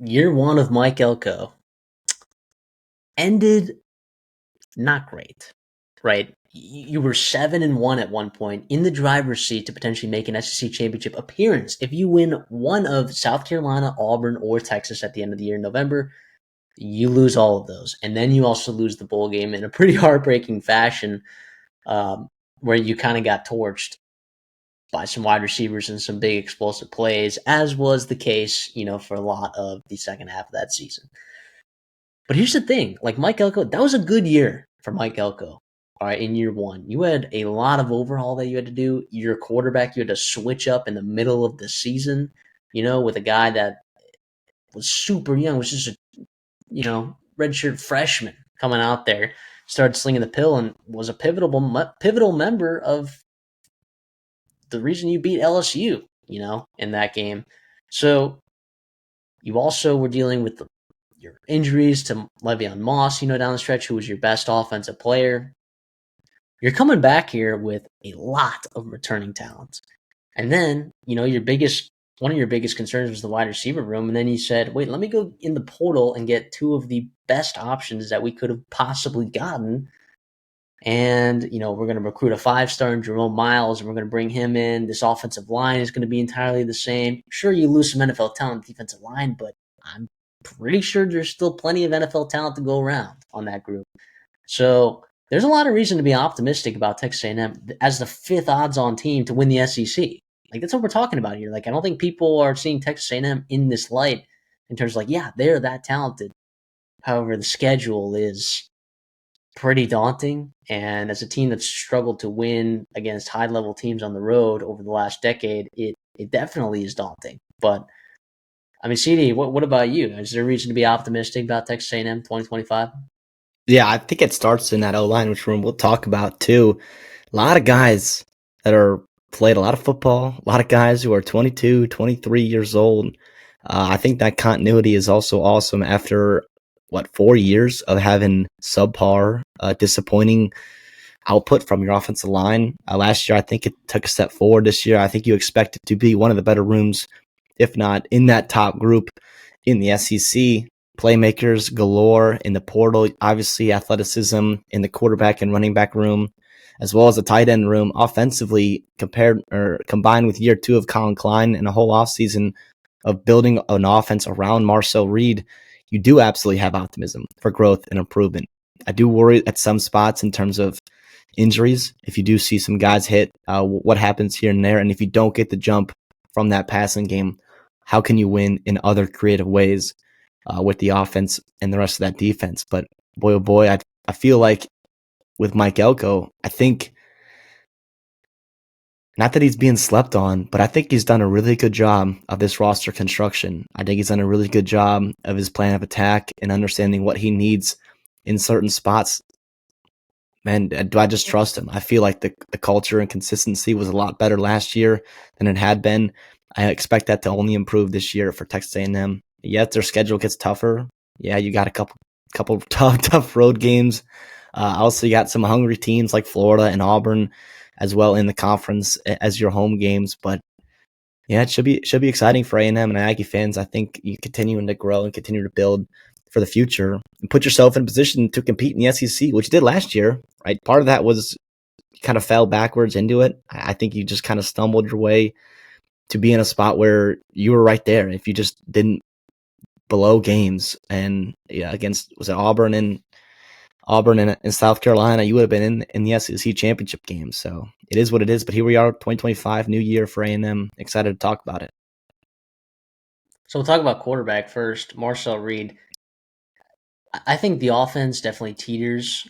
year one of Mike Elko ended not great, right? You were 7-1 at one point, in the driver's seat to potentially make an SEC championship appearance. If you win one of South Carolina, Auburn, or Texas at the end of the year in November, you lose all of those. And then you also lose the bowl game in a pretty heartbreaking fashion, um, where you kind of got torched by some wide receivers and some big explosive plays, as was the case, for a lot of the second half of that season. But here's the thing, like Mike Elko, that was a good year for Mike Elko. All right, in year one, you had a lot of overhaul that you had to do. Your quarterback, you had to switch up in the middle of the season, with a guy that was super young, was just a, redshirt freshman coming out there, started slinging the pill and was a pivotal member of the reason you beat LSU, in that game. So you also were dealing with your injuries to Le'Veon Moss, down the stretch, who was your best offensive player. You're coming back here with a lot of returning talent. And then, one of your biggest concerns was the wide receiver room. And then you said, wait, let me go in the portal and get two of the best options that we could have possibly gotten. And, we're going to recruit a 5-star in Jerome Miles, and we're going to bring him in. This offensive line is going to be entirely the same. Sure, you lose some NFL talent on the defensive line, but I'm pretty sure there's still plenty of NFL talent to go around on that group. So there's a lot of reason to be optimistic about Texas A&M as the 5th odds-on team to win the SEC. Like, that's what we're talking about here. Like, I don't think people are seeing Texas A&M in this light in terms of like, yeah, they're that talented. However, the schedule is pretty daunting. And as a team that's struggled to win against high-level teams on the road over the last decade, it definitely is daunting. But, I mean, CD, what about you? Is there a reason to be optimistic about Texas A&M 2025? Yeah, I think it starts in that O-line, which we'll talk about too. A lot of guys that are played a lot of football, a lot of guys who are 22, 23 years old. I think that continuity is also awesome after, 4 years of having subpar, disappointing output from your offensive line. Last year, I think it took a step forward. This year, I think you expect it to be one of the better rooms, if not in that top group in the SEC. Playmakers galore in the portal, obviously athleticism in the quarterback and running back room, as well as the tight end room. Offensively, combined with year 2 of Colin Klein and a whole offseason of building an offense around Marcel Reed, you do absolutely have optimism for growth and improvement. I do worry at some spots in terms of injuries. If you do see some guys hit, what happens here and there, and if you don't get the jump from that passing game, how can you win in other creative ways with the offense and the rest of that defense? But boy, oh boy, I feel like with Mike Elko, I think, not that he's being slept on, but I think he's done a really good job of this roster construction. I think he's done a really good job of his plan of attack and understanding what he needs in certain spots. Man, do I just trust him? I feel like the culture and consistency was a lot better last year than it had been. I expect that to only improve this year for Texas A&M. Yes, their schedule gets tougher. Yeah, you got a couple tough road games. Also, you got some hungry teams like Florida and Auburn as well in the conference as your home games. But yeah, it should be exciting for A&M and Aggie fans. I think you continuing to grow and continue to build for the future and put yourself in a position to compete in the SEC, which you did last year, right? Part of that was you kind of fell backwards into it. I think you just kind of stumbled your way to be in a spot where you were right there. If you just didn't blow games and against, was it Auburn and South Carolina, you would have been in the SEC championship game. So it is what it is. But here we are, 2025, new year for A&M. Excited to talk about it. So we'll talk about quarterback first. Marcel Reed. I think the offense definitely teeters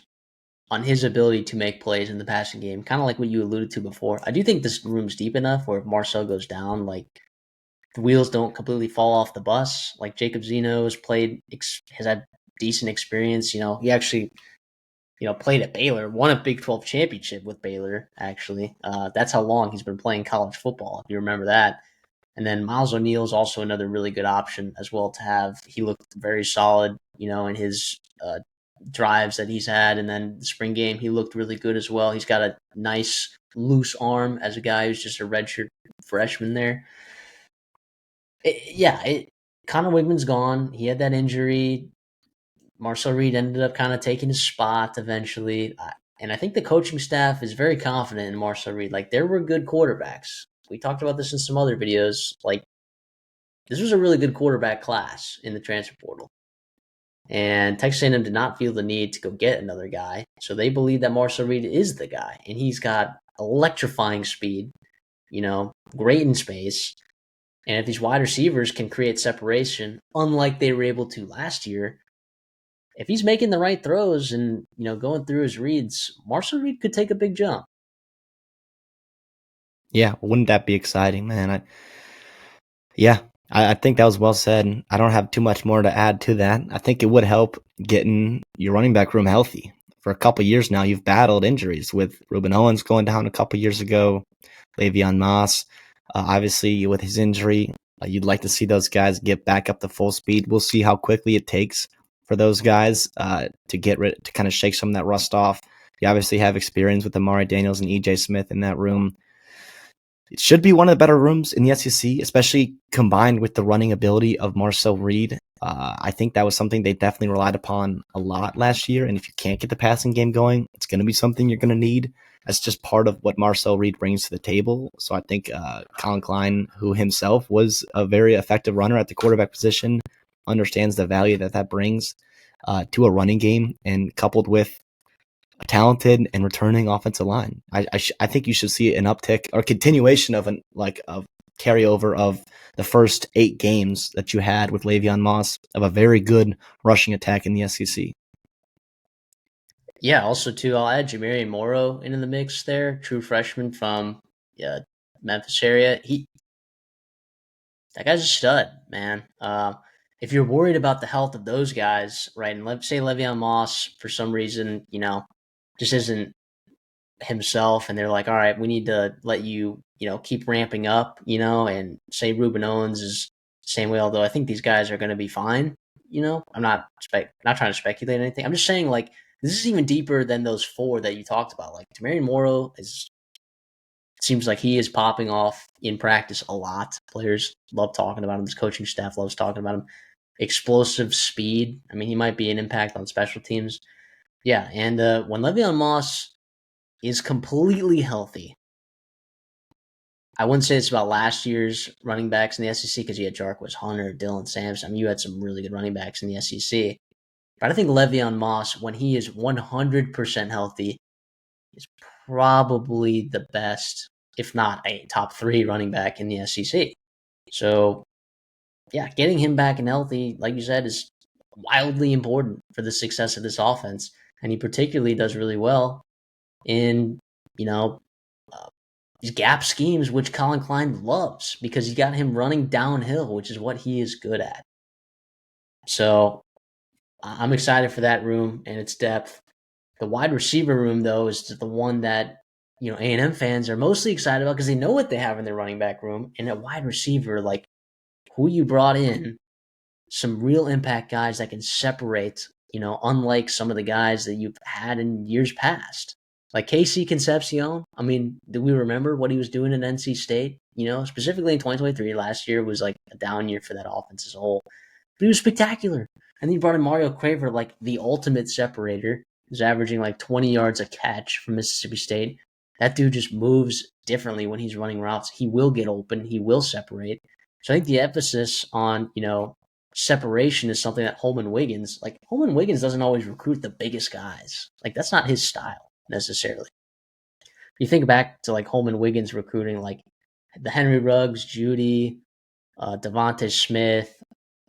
on his ability to make plays in the passing game, kind of like what you alluded to before. I do think this room's deep enough where if Marcel goes down, like, the wheels don't completely fall off the bus. Like, Jacob Zeno has had decent experience. He actually, played at Baylor, won a Big 12 championship with Baylor, actually. That's how long he's been playing college football, if you remember that. And then Miles O'Neill is also another really good option as well to have. He looked very solid, in his drives that he's had. And then the spring game, he looked really good as well. He's got a nice loose arm as a guy who's just a redshirt freshman there. Connor Wigman's gone. He had that injury. Marcel Reed ended up kind of taking his spot eventually. And I think the coaching staff is very confident in Marcel Reed. Like, there were good quarterbacks. We talked about this in some other videos. Like, this was a really good quarterback class in the transfer portal. And Texas A&M did not feel the need to go get another guy. So they believe that Marcel Reed is the guy. And he's got electrifying speed, great in space. And if these wide receivers can create separation, unlike they were able to last year, if he's making the right throws and, going through his reads, Marcel Reed could take a big jump. Yeah, wouldn't that be exciting, man? I think that was well said. I don't have too much more to add to that. I think it would help getting your running back room healthy. For a couple years now, you've battled injuries with Ruben Owens going down a couple years ago, Le'Veon Moss. Obviously, with his injury, you'd like to see those guys get back up to full speed. We'll see how quickly it takes for those guys to to kind of shake some of that rust off. You obviously have experience with Amari Daniels and EJ Smith in that room. It should be one of the better rooms in the SEC, especially combined with the running ability of Marcel Reed. I think that was something they definitely relied upon a lot last year. And if you can't get the passing game going, it's going to be something you're going to need. That's just part of what Marcel Reed brings to the table. So I think Colin Klein, who himself was a very effective runner at the quarterback position, understands the value that brings to a running game, and coupled with a talented and returning offensive line. I think you should see an uptick or continuation of a carryover of the first 8 games that you had with Le'Veon Moss of a very good rushing attack in the SEC. Yeah, also too, I'll add Jamarian Morrow into the mix there, true freshman from Memphis area. That guy's a stud, man. If you're worried about the health of those guys, right, and let's say Le'Veon Moss for some reason, just isn't himself, and they're like, all right, we need to let you, keep ramping up, and say Ruben Owens is the same way. Although I think these guys are going to be fine. I'm not trying to speculate anything. I'm just saying, like, this is even deeper than those 4 that you talked about. Like, Tamarian Morrow seems like he is popping off in practice a lot. Players love talking about him. His coaching staff loves talking about him. Explosive speed. I mean, he might be an impact on special teams. Yeah, and when Le'Veon Moss is completely healthy, I wouldn't say it's about last year's running backs in the SEC because you had Jarquez Hunter, Dylan Sampson. I mean, you had some really good running backs in the SEC. But I think Le'Veon Moss, when he is 100% healthy, is probably the best, if not a top 3 running back in the SEC. So, yeah, getting him back and healthy, like you said, is wildly important for the success of this offense. And he particularly does really well in, these gap schemes, which Colin Klein loves because you got him running downhill, which is what he is good at. So I'm excited for that room and its depth. The wide receiver room, though, is the one that A&M fans are mostly excited about because they know what they have in their running back room. And at wide receiver, like who you brought in, some real impact guys that can separate. Unlike some of the guys that you've had in years past. Like KC Concepcion, I mean, do we remember what he was doing at NC State? Specifically in 2023, last year was like a down year for that offense as a whole. But he was spectacular. And then you brought in Mario Craver, like the ultimate separator. He's averaging like 20 yards a catch from Mississippi State. That dude just moves differently when he's running routes. He will get open. He will separate. So I think the emphasis on, separation is something that Holman Wiggins doesn't always recruit the biggest guys. Like, that's not his style necessarily. You think back to like Holman Wiggins recruiting like the Henry Ruggs, Judy, Devontae Smith,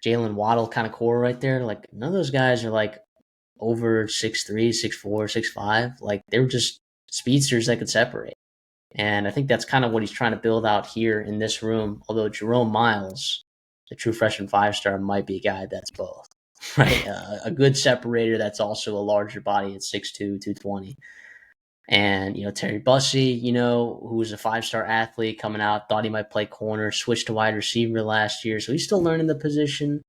Jalen Waddle kind of core right there. Like, none of those guys are like over 6'3", 6'4", 6'5". Like, they were just speedsters that could separate. And I think that's kind of what he's trying to build out here in this room. Although Jerome Miles, the true freshman 5-star, might be a guy that's both, right? A good separator that's also a larger body at 6'2", 220. And, Terry Bussey, who was a 5-star athlete coming out, thought he might play corner, switched to wide receiver last year. So he's still learning the position.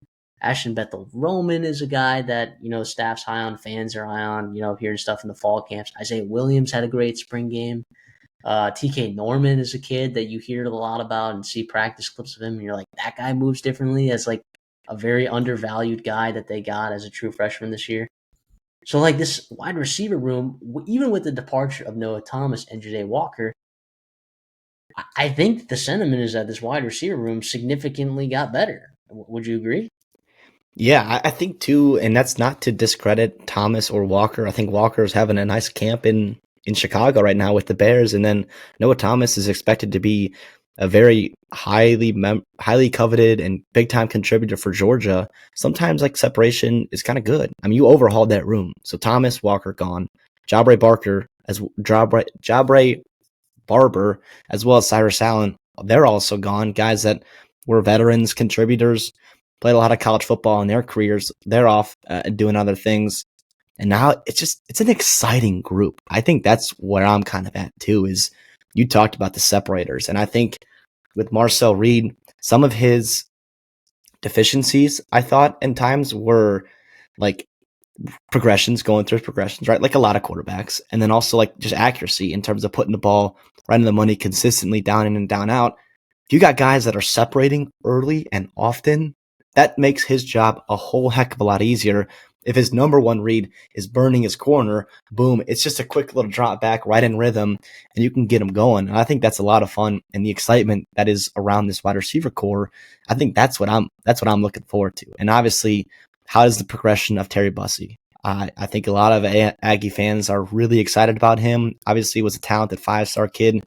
Ashton Bethel Roman is a guy that, staff's high on, fans are high on, hearing stuff in the fall camps. Isaiah Williams had a great spring game. TK Norman is a kid that you hear a lot about and see practice clips of him, and you're like, that guy moves differently as like a very undervalued guy that they got as a true freshman this year. So, like, this wide receiver room, even with the departure of Noah Thomas and Ja'Day Walker, I think the sentiment is that this wide receiver room significantly got better. Would you agree? Yeah, I think too, and that's not to discredit Thomas or Walker. I think Walker is having a nice camp in Chicago right now with the Bears, and then Noah Thomas is expected to be a very highly coveted and big time contributor for Georgia. Sometimes like separation is kind of good. I mean, you overhauled that room, so Thomas Walker gone, Jabre Barker as Jabre Barber as well as Cyrus Allen, they're also gone. Guys that were veterans, contributors, played a lot of college football in their careers. They're off doing other things. And now it's an exciting group. I think that's where I'm kind of at too, is you talked about the separators. And I think with Marcel Reed, some of his deficiencies, I thought in times were like going through progressions, right? Like a lot of quarterbacks. And then also like just accuracy in terms of putting the ball right in the money consistently down in and down out. If you got guys that are separating early and often, that makes his job a whole heck of a lot easier. If his number one read is burning his corner, boom, it's just a quick little drop back right in rhythm and you can get him going. And I think that's a lot of fun, and the excitement that is around this wide receiver core, I think that's what I'm looking forward to. And obviously, how is the progression of Terry Bussey? I think a lot of Aggie fans are really excited about him. Obviously, he was a talented 5-star kid,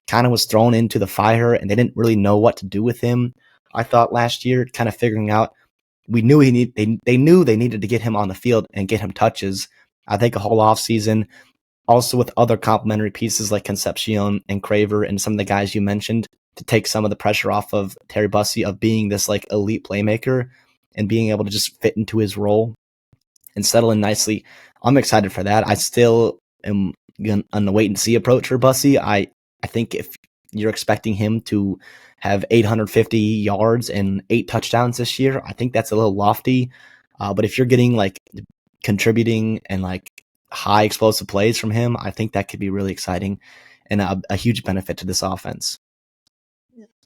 kind of was thrown into the fire, and they didn't really know what to do with him. I thought last year, kind of figuring out, we knew they knew they needed to get him on the field and get him touches. I think a whole offseason, also with other complementary pieces like Concepcion and Craver and some of the guys you mentioned, to take some of the pressure off of Terry Bussey of being this like elite playmaker and being able to just fit into his role and settle in nicely. I'm excited for that. I still am on the wait and see approach for Bussey. I think if you're expecting him to have 850 yards and 8 touchdowns this year, I think that's a little lofty. But if you're getting like contributing and like high explosive plays from him, I think that could be really exciting and a huge benefit to this offense.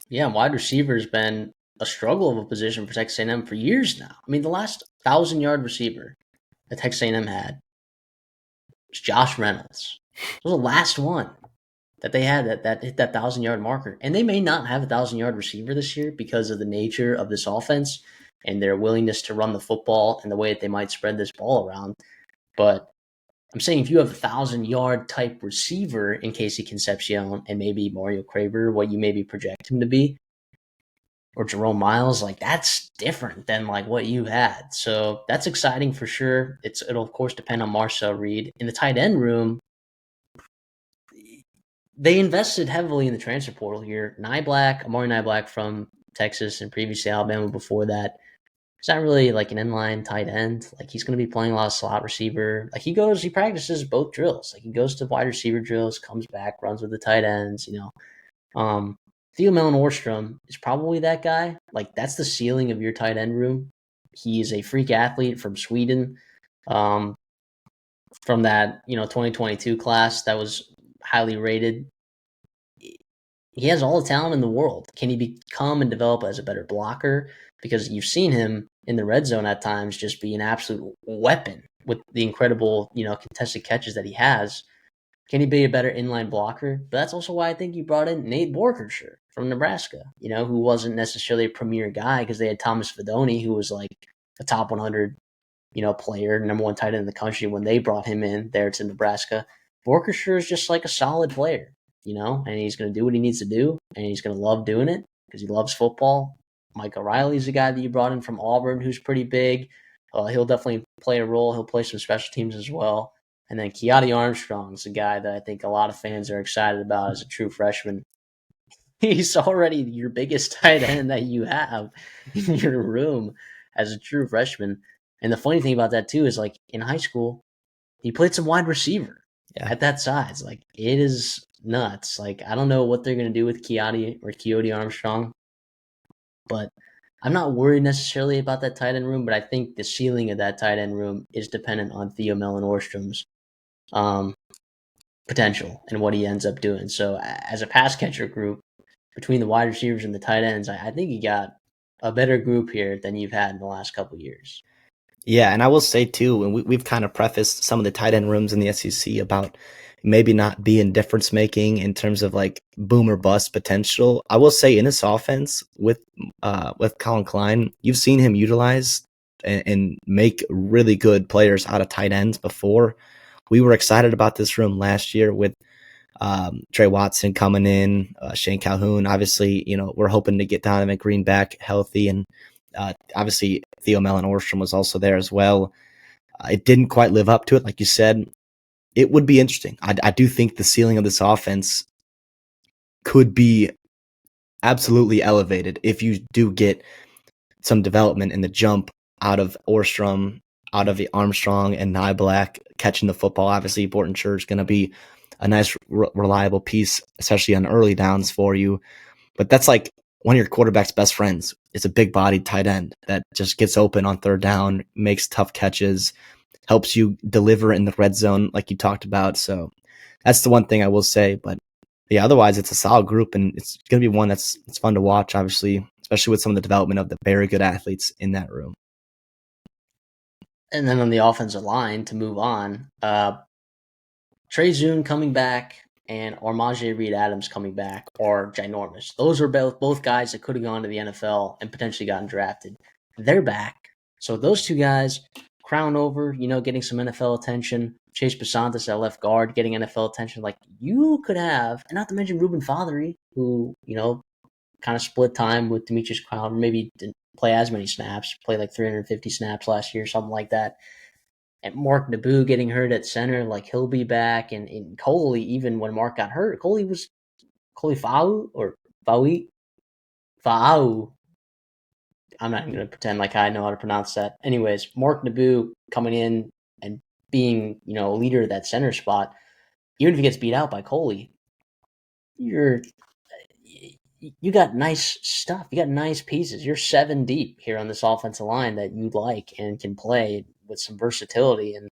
Yeah, wide receiver has been a struggle of a position for Texas A&M for years now. I mean, the last 1,000-yard receiver that Texas A&M had was Josh Reynolds. It was the last one that they had that hit that 1,000-yard marker. And they may not have a 1,000-yard receiver this year because of the nature of this offense and their willingness to run the football and the way that they might spread this ball around. But I'm saying if you have a 1,000-yard type receiver in Casey Concepcion and maybe Mario Craver, what you maybe project him to be, or Jerome Miles, like that's different than like what you had. So that's exciting for sure. It'll of course depend on Marcel Reed. In the tight end room, they invested heavily in the transfer portal here. Amari Niblack from Texas and previously Alabama before that. He's not really like an inline tight end. Like he's going to be playing a lot of slot receiver. Like he practices both drills. Like he goes to wide receiver drills, comes back, runs with the tight ends. Theo Melon-Orstrom is probably that guy. Like that's the ceiling of your tight end room. He is a freak athlete from Sweden, um, from that 2022 class that was highly rated. He has all the talent in the world. Can he become and develop as a better blocker? Because you've seen him in the red zone at times just be an absolute weapon with the incredible, contested catches that he has. Can he be a better inline blocker? But that's also why I think you brought in Nate Borkershire from Nebraska, who wasn't necessarily a premier guy because they had Thomas Fedoni, who was like a top 100, player, number one tight end in the country when they brought him in there to Nebraska. Borkershire is just like a solid player, and he's going to do what he needs to do, and he's going to love doing it because he loves football. Mike O'Reilly's a guy that you brought in from Auburn who's pretty big. He'll definitely play a role. He'll play some special teams as well. And then Keati Armstrong's a guy that I think a lot of fans are excited about as a true freshman. He's already your biggest tight end that you have in your room as a true freshman. And the funny thing about that too is like in high school, he played some wide receiver at that size. Like it is nuts. Like I don't know what they're gonna do with Keoti Armstrong, but I'm not worried necessarily about that tight end room. But I think the ceiling of that tight end room is dependent on Theo Melon-Orstrom's potential and what he ends up doing. So as a pass catcher group, between the wide receivers and the tight ends, I think you got a better group here than you've had in the last couple of years. Yeah, and I will say too, and we've kind of prefaced some of the tight end rooms in the SEC about maybe not being difference making in terms of like boom or bust potential. I will say in this offense with Colin Klein, you've seen him utilize and make really good players out of tight ends before. We were excited about this room last year with Trey Watson coming in, Shane Calhoun. Obviously, we're hoping to get Donovan Green back healthy, and obviously Theo Mellon Orstrom was also there as well. It didn't quite live up to it, like you said. It would be interesting. I do think the ceiling of this offense could be absolutely elevated if you do get some development in the jump out of Orstrom, out of the Armstrong and Nyblack catching the football. Obviously, Borton Church is going to be a nice, reliable piece, especially on early downs for you. But that's like one of your quarterback's best friends. It's a big-bodied tight end that just gets open on third down, makes tough catches, helps you deliver in the red zone like you talked about. So that's the one thing I will say. But yeah, otherwise it's a solid group, and it's going to be one it's fun to watch, obviously, especially with some of the development of the very good athletes in that room. And then on the offensive line, to move on, Trey Zune coming back and Armaje Reed Adams coming back are ginormous. Those are both guys that could have gone to the NFL and potentially gotten drafted. They're back. So those two guys crown over, getting some NFL attention. Chase Basantis at left guard getting NFL attention. Like you could have, and not to mention Ruben Fothery, who, kind of split time with Demetrius Crowder, maybe didn't play as many snaps, played like 350 snaps last year, something like that. And Mark Naboo getting hurt at center, like he'll be back. And Coley, even when Mark got hurt, Coley Fau or Faui Fau. I'm not even going to pretend like I know how to pronounce that. Anyways, Mark Naboo coming in and being, a leader of that center spot, even if he gets beat out by Coley, you got nice stuff. You got nice pieces. You're 7 deep here on this offensive line that you like and can play with some versatility. And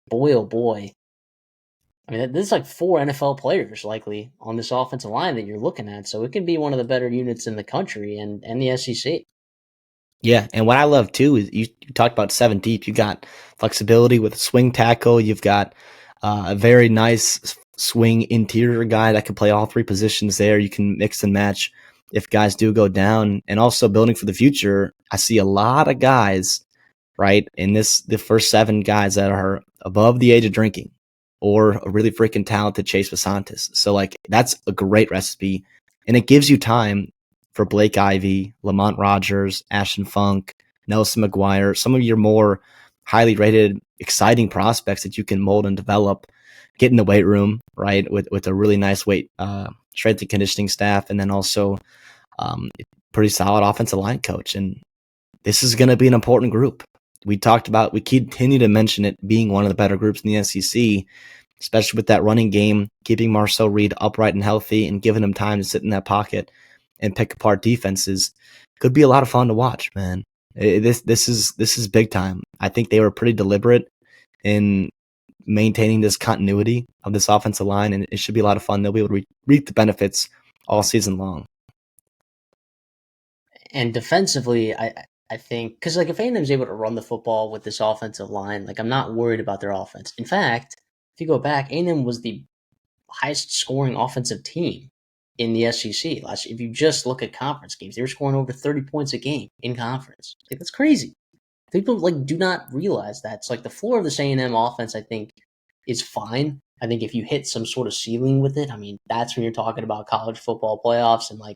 boy, oh boy, I mean, there's like 4 NFL players likely on this offensive line that you're looking at. So it can be one of the better units in the country and the SEC. Yeah, and what I love too is you talked about 7 deep. You got flexibility with a swing tackle. You've got a very nice swing interior guy that can play all 3 positions there. You can mix and match if guys do go down. And also building for the future, I see a lot of guys, right, in the first 7 guys that are above the age of drinking or a really freaking talented Chase Basantis. So, like, that's a great recipe. And it gives you time for Blake Ivy, Lamont Rogers, Ashton Funk, Nelson McGuire, some of your more highly rated, exciting prospects that you can mold and develop, get in the weight room, right, with a really nice strength and conditioning staff, and then also pretty solid offensive line coach. And this is going to be an important group. We continue to mention it being one of the better groups in the SEC, especially with that running game, keeping Marcel Reed upright and healthy and giving him time to sit in that pocket and pick apart defenses. Could be a lot of fun to watch, man. This is big time. I think they were pretty deliberate in maintaining this continuity of this offensive line, and it should be a lot of fun. They'll be able to reap the benefits all season long. And defensively, I think, because like if A&M's able to run the football with this offensive line, like I'm not worried about their offense. In fact, if you go back, A&M was the highest scoring offensive team in the SEC last year. If you just look at conference games, they were scoring over 30 points a game in conference. Like that's crazy. People like do not realize that. It's like the floor of this A&M offense, I think, is fine. I think if you hit some sort of ceiling with it, I mean, that's when you're talking about college football playoffs and like,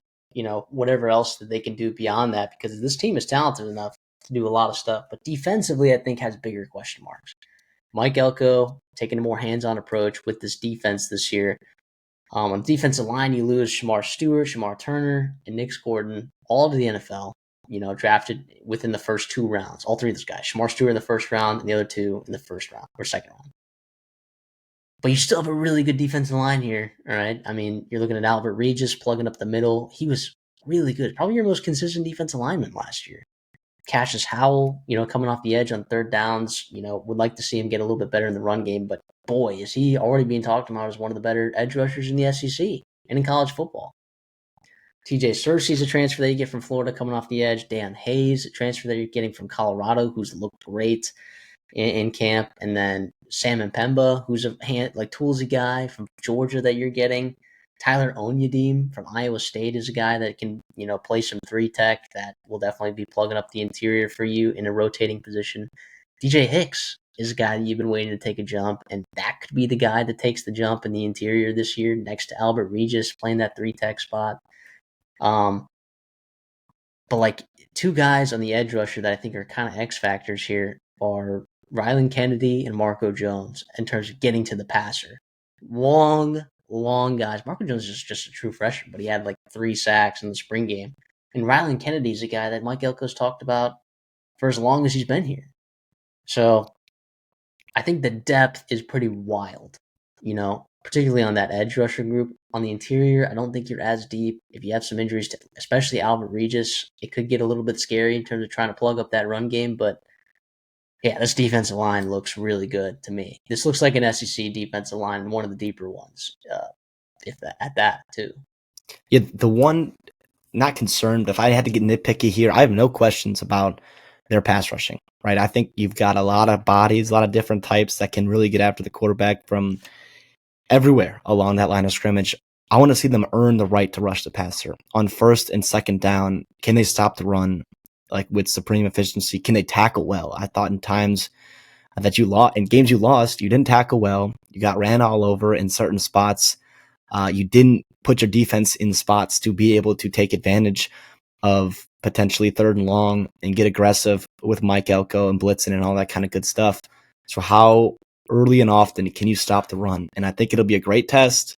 whatever else that they can do beyond that, because this team is talented enough to do a lot of stuff. But defensively, I think has bigger question marks. Mike Elko taking a more hands-on approach with this defense this year. On the defensive line, you lose Shamar Stewart, Shamar Turner, and Nick Gordon, all to the NFL, drafted within the first 2 rounds. All 3 of those guys. Shamar Stewart in the first round and the other 2 in the first round or second round. But you still have a really good defensive line here, all right? I mean, you're looking at Albert Regis plugging up the middle. He was really good. Probably your most consistent defensive lineman last year. Cassius Howell, coming off the edge on third downs, would like to see him get a little bit better in the run game. But boy, is he already being talked about as one of the better edge rushers in the SEC and in college football. TJ Cersei's a transfer that you get from Florida coming off the edge. Dan Hayes, a transfer that you're getting from Colorado, who's looked great in camp. And then Sam Mpemba, who's a toolsy guy from Georgia that you're getting. Tyler Onyedim from Iowa State is a guy that can, play some 3-tech that will definitely be plugging up the interior for you in a rotating position. DJ Hicks is a guy that you've been waiting to take a jump, and that could be the guy that takes the jump in the interior this year next to Albert Regis playing that 3-tech spot. But two guys on the edge rusher that I think are kind of X factors here are Rylan Kennedy and Marco Jones in terms of getting to the passer. Long guys. Marco Jones is just a true freshman, but he had 3 sacks in the spring game. And Rylan Kennedy is a guy that Mike Elko's talked about for as long as he's been here. So I think the depth is pretty wild, particularly on that edge rusher group. On the interior, I don't think you're as deep. If you have some injuries, to, especially Albert Regis, it could get a little bit scary in terms of trying to plug up that run game. But yeah, this defensive line looks really good to me. This looks like an SEC defensive line and one of the deeper ones, at that too. Yeah, the one not concerned. If I had to get nitpicky here, I have no questions about their pass rushing. Right, I think you've got a lot of bodies, a lot of different types that can really get after the quarterback from everywhere along that line of scrimmage. I want to see them earn the right to rush the passer on first and second down. Can they stop the run with supreme efficiency? Can they tackle well? I thought in times that you lost, in games you lost, you didn't tackle well. You got ran all over in certain spots. You didn't put your defense in spots to be able to take advantage of potentially third and long and get aggressive with Mike Elko and blitzing and all that kind of good stuff. So how early and often can you stop the run? And I think it'll be a great test.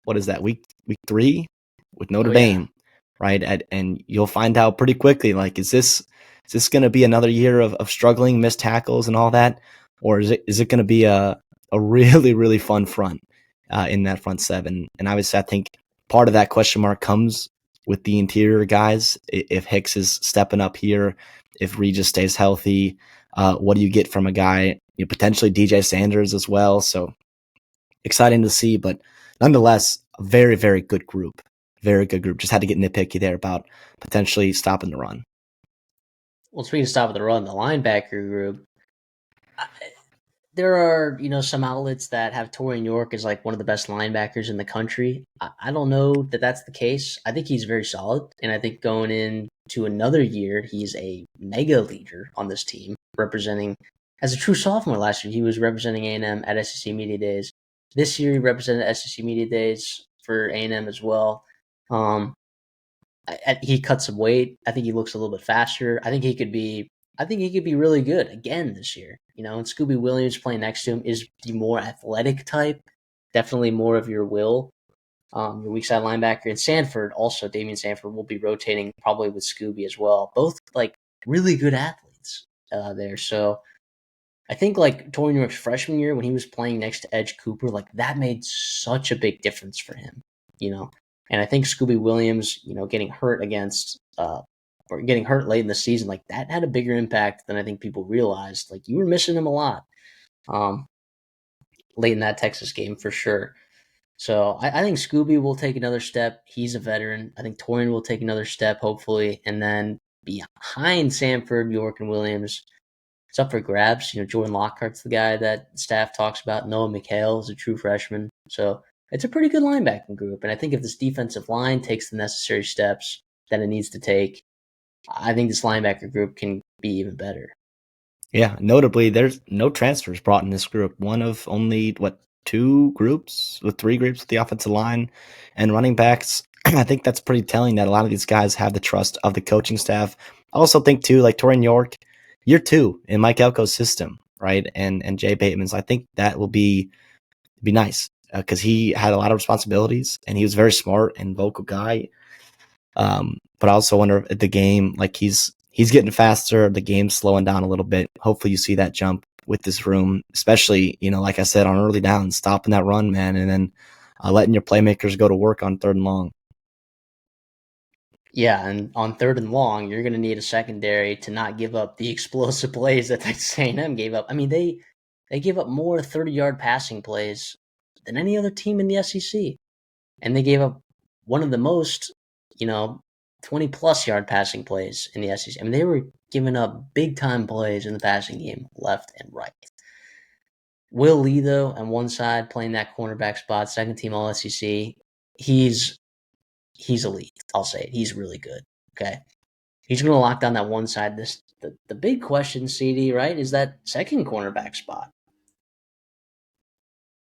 What is that, week 3 with Notre Dame, right? And you'll find out pretty quickly, is this going to be another year of struggling, missed tackles and all that? Or is it going to be a really, really fun front in that front seven? And obviously I think part of that question mark comes with the interior guys. If Hicks is stepping up here, if Regis stays healthy, what do you get from a guy, potentially DJ Sanders as well? So exciting to see, but nonetheless, a very, very good group. Very good group. Just had to get nitpicky there about potentially stopping the run. Well, speaking of stopping the run, the linebacker group, there are, some outlets that have Torian York as one of the best linebackers in the country. I don't know that that's the case. I think he's very solid, and I think going into another year, he's a mega leader on this team, representing as a true sophomore last year. He was representing A&M at SEC Media Days. This year, he represented SEC Media Days for A&M as well. He cut some weight. I think he looks a little bit faster. I think he could be really good again this year. And Scooby Williams playing next to him is the more athletic type, definitely more of your will, your weak side linebacker. And Sanford, also Damian Sanford, will be rotating probably with Scooby as well. Both really good athletes there. So I think Torian York's freshman year when he was playing next to Edge Cooper, that made such a big difference for him, And I think Scooby Williams, getting hurt or getting hurt late in the season, that had a bigger impact than I think people realized. You were missing him a lot late in that Texas game for sure. So I think Scooby will take another step. He's a veteran. I think Torian will take another step, hopefully. And then behind Sanford, York, and Williams, it's up for grabs. Jordan Lockhart's the guy that staff talks about. Noah McHale is a true freshman. So it's a pretty good linebacking group. And I think if this defensive line takes the necessary steps that it needs to take, I think this linebacker group can be even better. Yeah, notably, there's no transfers brought in this group. One of only, 3 groups with the offensive line and running backs. I think that's pretty telling that a lot of these guys have the trust of the coaching staff. I also think, too, Torian York, year 2 in Mike Elko's system, right? And Jay Bateman's. I think that will be nice because he had a lot of responsibilities and he was a very smart and vocal guy. But I also wonder at the game, he's getting faster, the game's slowing down a little bit. Hopefully you see that jump with this room, especially, like I said, on early downs, stopping that run, man, and then letting your playmakers go to work on third and long. Yeah, and on third and long, you're going to need a secondary to not give up the explosive plays that Texas A&M gave up. I mean, they gave up more 30-yard passing plays than any other team in the SEC. And they gave up one of the most 20 plus yard passing plays in the SEC. I mean, they were giving up big time plays in the passing game, left and right. Will Lee, though, on one side playing that cornerback spot, second team All SEC, he's elite. I'll say it. He's really good. Okay, he's going to lock down that one side. The big question, CD, right, is that second cornerback spot.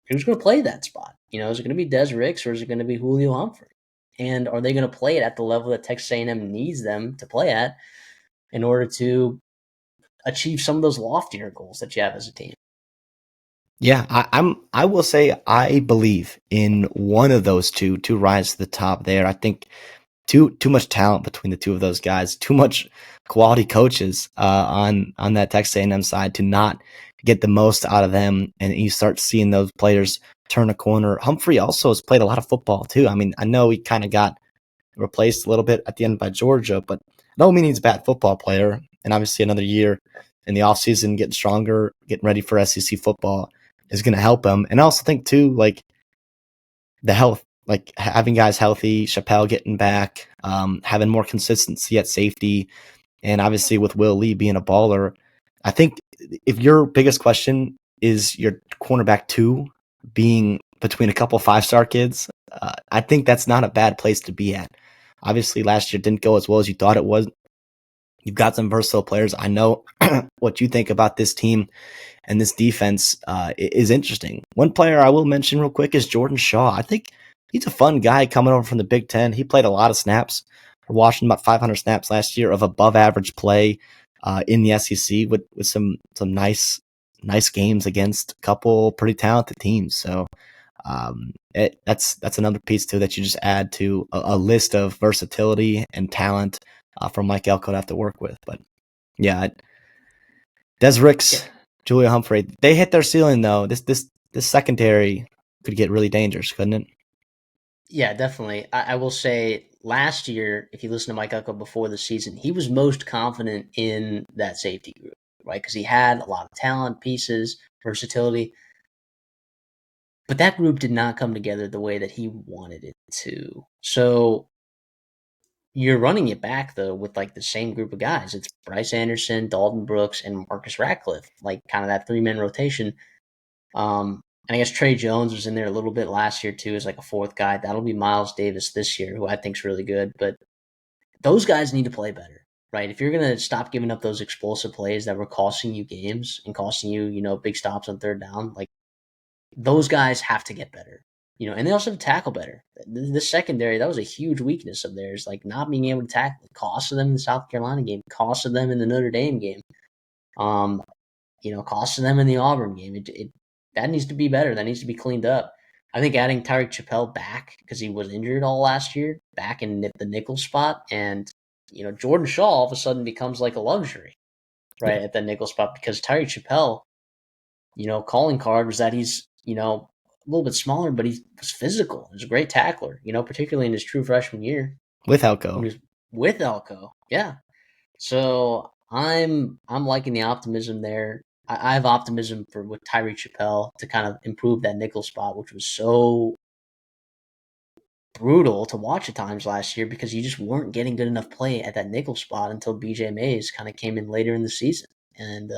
Who's going to play that spot? Is it going to be Des Ricks or is it going to be Julio Humphrey? And are they going to play it at the level that Texas A&M needs them to play at in order to achieve some of those loftier goals that you have as a team? Yeah, I will say I believe in one of those two to rise to the top there. I think too much talent between the two of those guys, too much quality coaches on that Texas A&M side to not get the most out of them, and you start seeing those players turn a corner. Humphrey also has played a lot of football too. I mean, I know he kind of got replaced a little bit at the end by Georgia, but no mean he's a bad football player. And obviously another year in the offseason, getting stronger, getting ready for SEC football is going to help him. And I also think too, like the health, like having guys healthy, Chappelle getting back, having more consistency at safety, and obviously with Will Lee being a baller, I think if your biggest question is your cornerback two being between a couple 5-star kids, I think that's not a bad place to be at. Obviously, last year didn't go as well as you thought it was. You've got some versatile players. I know what you think about this team and this defense is interesting. One player I will mention real quick is Jordan Shaw. I think he's a fun guy coming over from the Big Ten. He played a lot of snaps for Washington, about 500 snaps last year of above average play in the SEC with some nice games against a couple pretty talented teams. So that's another piece too that you just add to a list of versatility and talent from Mike Elko to have to work with. But yeah, Des Ricks, Yeah, Julia Humphrey, they hit their ceiling though. This secondary could get really dangerous, couldn't it? yeah, definitely. I will say last year, if you listen to Mike Elko before the season, he was most confident in that safety group, right? Because he had a lot of talent, pieces, versatility. But that group did not come together the way that he wanted it to. So you're running it back though with like the same group of guys. It's Bryce Anderson, Dalton Brooks, and Marcus Ratcliffe, like kind of that 3-man rotation. And I guess Trey Jones was in there a little bit last year too as like a fourth guy. That'll be Miles Davis this year, who I think's really good. But those guys need to play better, right? If you're gonna stop giving up those explosive plays that were costing you games and costing you, big stops on third down, like those guys have to get better. And they also have to tackle better. The secondary, that was a huge weakness of theirs, like not being able to tackle. It costed them in the South Carolina game, costed them in the Notre Dame game, um, costed them in the Auburn game. That needs to be better. That needs to be cleaned up. I think adding Tyreek Chappelle back because he was injured all last year, back in the nickel spot, and Jordan Shaw all of a sudden becomes like a luxury, Yeah, right, at that nickel spot because Tyreek Chappelle, calling card was that he's, a little bit smaller, but he was physical. He was a great tackler, particularly in his true freshman year with when Elko. he was with Elko. Yeah. So I'm liking the optimism there. I have optimism for with Tyreek Chappelle to kind of improve that nickel spot, which was so brutal to watch at times last year because you just weren't getting good enough play at that nickel spot until BJ Mays kind of came in later in the season. And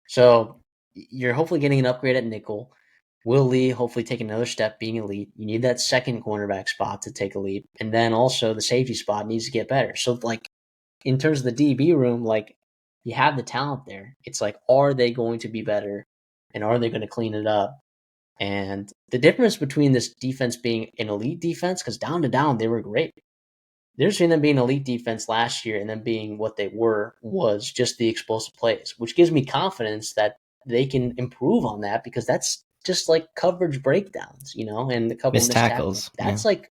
so you're hopefully getting an upgrade at nickel. Will Lee hopefully take another step being elite. You need that second cornerback spot to take a leap. And then also the safety spot needs to get better. So like in terms of the DB room, like you have the talent there. It's like, are they going to be better? And are they going to clean it up? And the difference between this defense being an elite defense, because down to down, they were great. The difference between them being elite defense last year and them being what they were was just the explosive plays, which gives me confidence that they can improve on that because that's just like coverage breakdowns, and a couple of Missed missed tackles. tackles. Yeah. That's like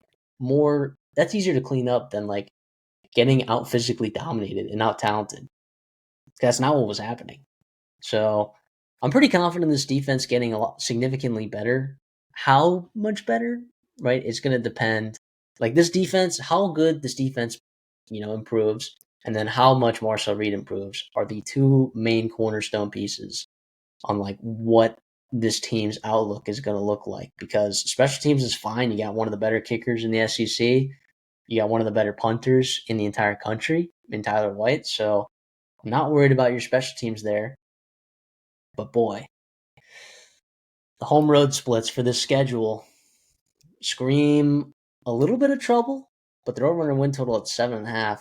that's easier to clean up than like getting out physically dominated and out talented. That's not what was happening. So I'm pretty confident in this defense getting a lot significantly better. How much better, right? It's going to depend. Like this defense, how good this defense, improves, and then how much Marcel Reed improves are the two main cornerstone pieces on like what this team's outlook is going to look like. Because special teams is fine. You got one of the better kickers in the SEC. You got one of the better punters in the entire country in Tyler White. So I'm not worried about your special teams there. But boy, the home road splits for this schedule scream a little bit of trouble, but they're over under win total at 7.5.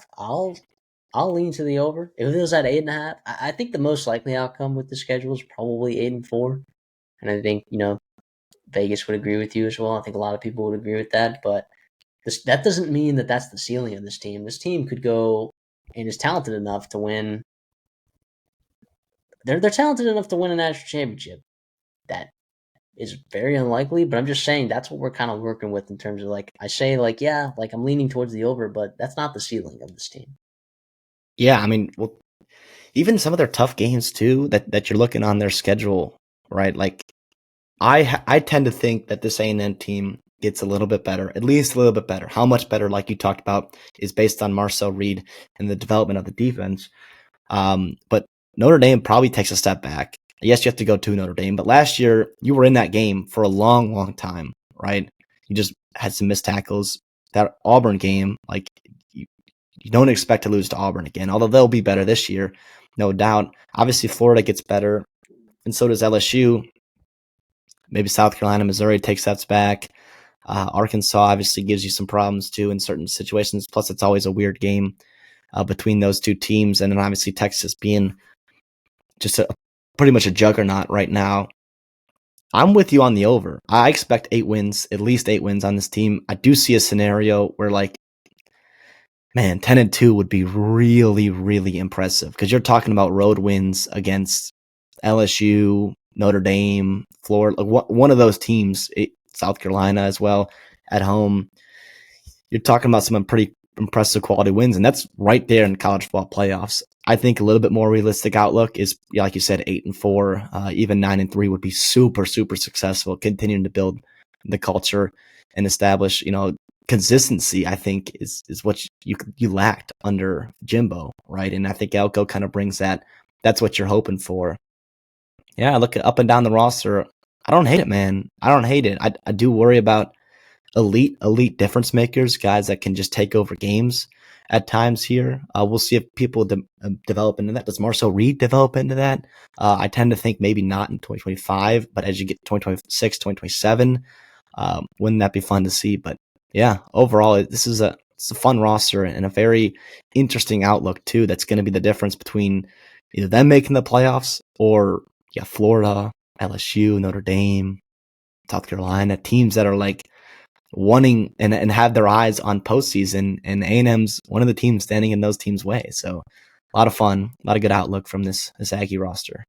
I'll lean to the over. If it was at 8.5, I think the most likely outcome with the schedule is probably 8-4. And I think, Vegas would agree with you as well. I think a lot of people would agree with that, but that doesn't mean that that's the ceiling of this team. This team could go and is talented enough to win. They're talented enough to win a national championship. That is very unlikely, but I'm just saying that's what we're kind of working with in terms of I'm leaning towards the over, but that's not the ceiling of this team. Yeah, I mean, well, even some of their tough games too that you're looking on their schedule, right? Like I tend to think that this A&M team gets a little bit better, at least a little bit better. How much better, like you talked about, is based on Marcel Reed and the development of the defense. But Notre Dame probably takes a step back. Yes, you have to go to Notre Dame, but last year you were in that game for a long, long time, right? You just had some missed tackles. That Auburn game, like you don't expect to lose to Auburn again, although they'll be better this year, no doubt. Obviously, Florida gets better, and so does LSU. Maybe South Carolina, Missouri take steps back. Arkansas obviously gives you some problems too in certain situations. Plus, it's always a weird game between those two teams. And then obviously Texas being just pretty much a juggernaut right now. I'm with you on the over. I expect 8 wins, at least 8 wins on this team. I do see a scenario where 10-2 would be really, really impressive because you're talking about road wins against LSU, Notre Dame, Florida, one of those teams, South Carolina as well at home. You're talking about some pretty impressive quality wins, and that's right there in college football playoffs. I think a little bit more realistic outlook is, like you said, 8-4, even 9-3 would be super, super successful, continuing to build the culture and establish, consistency. I think is what you lacked under Jimbo, right? And I think Elko kind of brings that. That's what you're hoping for. Yeah, look up and down the roster. I don't hate it, man. I don't hate it. I do worry about elite difference makers, guys that can just take over games at times here. We'll see if people develop into that. Does Marcel Reed develop into that? I tend to think maybe not in 2025, but as you get 2026, 2027, wouldn't that be fun to see? But yeah, overall, it's a fun roster and a very interesting outlook too. That's going to be the difference between either them making the playoffs or Florida, LSU, Notre Dame, South Carolina, teams that are wanting and have their eyes on postseason, and A&M's one of the teams standing in those teams' way. So a lot of fun, a lot of good outlook from this Aggie roster.